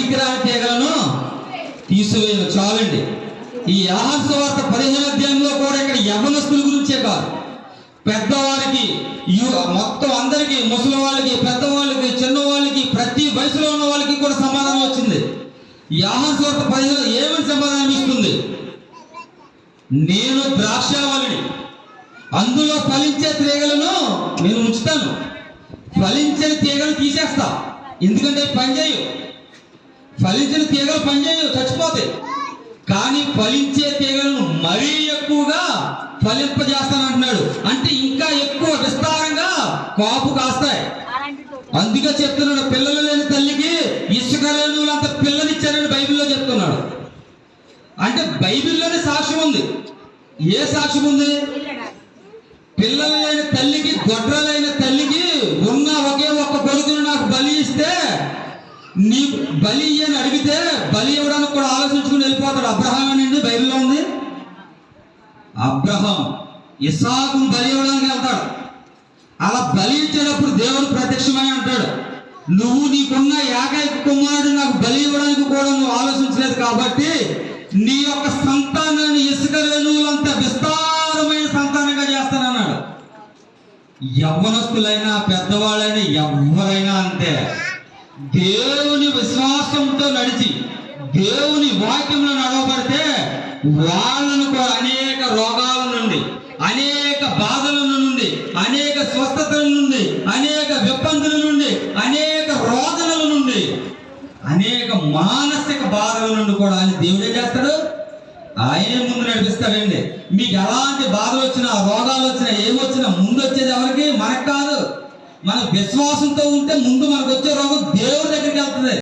పనికిరాని తీగలను తీసివేయను. చాలండి. ఈ యోహాను సువార్త 15వ అధ్యాయంలో కూడా ఇక్కడ యవ్వనస్తుల గురించే కాదు, పెద్దవారికి, మొత్తం అందరికీ, ముసలి వాళ్ళకి, పెద్దవాళ్ళకి, చిన్నవాళ్ళకి, ప్రతి వయసులో ఉన్న వాళ్ళకి కూడా సమాధానం వచ్చింది. యోహాను సువార్త 15లో ఏమని సమాధానం ఇస్తుంది? నేను ద్రాక్షావళిని, అందులో ఫలించే తీగలను నేను ఉంచుతాను, ఫలించిన తీగలు తీసేస్తా. ఎందుకంటే పనిచేయు, ఫలించిన తీగలు పనిచేయు, చచ్చిపోతాయి. కానీ ఫలించే తీగలను మరీ ఎక్కువగా ఫలింపజేస్తానంటున్నాడు. అంటే ఇంకా ఎక్కువ విస్తారంగా కాపు కాస్తాయి. అందుకే చెప్తున్నాడు, పిల్లలు లేని తల్లికి ఇసుక రేణువులంత పిల్లనిచ్చారని బైబిల్లో చెప్తున్నాడు. అంటే బైబిల్లోనే సాక్ష్యం ఉంది. ఏ సాక్ష్యం ఉంది? పిల్లలు లేని తల్లికి, గొడ్రలైన తల్లికి ఉన్న ఒకే ఒక్క కొడుకును నాకు బలి ఇస్తే, నీ బలి అని అడిగితే బలి ఇవ్వడానికి కూడా ఆలోచించుకుని వెళ్ళిపోతాడు. అబ్రహాం అండి బైబిల్లో ఉంది. అబ్రహాం ఇస్సాకును బలి ఇవ్వడానికి వెళ్తాడు. అలా బలి ఇచ్చేటప్పుడు దేవుడు ప్రత్యక్షమై అంటాడు, నువ్వు నీకున్న ఏకైక కుమారుడు నాకు బలి ఇవ్వడానికి కూడా నువ్వు ఆలోచించలేదు కాబట్టి నీ యొక్క సంతానాన్ని ఇసుక రేణువులంతా విస్తారమైన సంతానంగా చేస్తానన్నాడు. యవ్వనస్తులైనా పెద్దవాళ్ళైనా ఎవరైనా అంతే. దేవుని విశ్వాసంతో నడిచి దేవుని వాక్యంలో నడవబడితే వాళ్ళను కూడా అనేక రోగాల నుండి, అనేక బాధల నుండి, అనేక స్వస్థతల నుండి, అనేక విపత్తుల నుండి, అనేక రోదనల నుండి, అనేక మానసిక బాధల నుండి కూడా ఆయన దేవుడే చేస్తాడు. ఆయనే ముందు నడిపిస్తాడండి. మీకు ఎలాంటి బాధలు వచ్చినా, రోగాలు వచ్చినా, ఏమొచ్చినా ముందు వచ్చేది ఎవరికి? మనకు కాదు. మన విశ్వాసంతో ఉంటే ముందు మనకు వచ్చే రోగం దేవుడి దగ్గరికి వెళ్తుంది.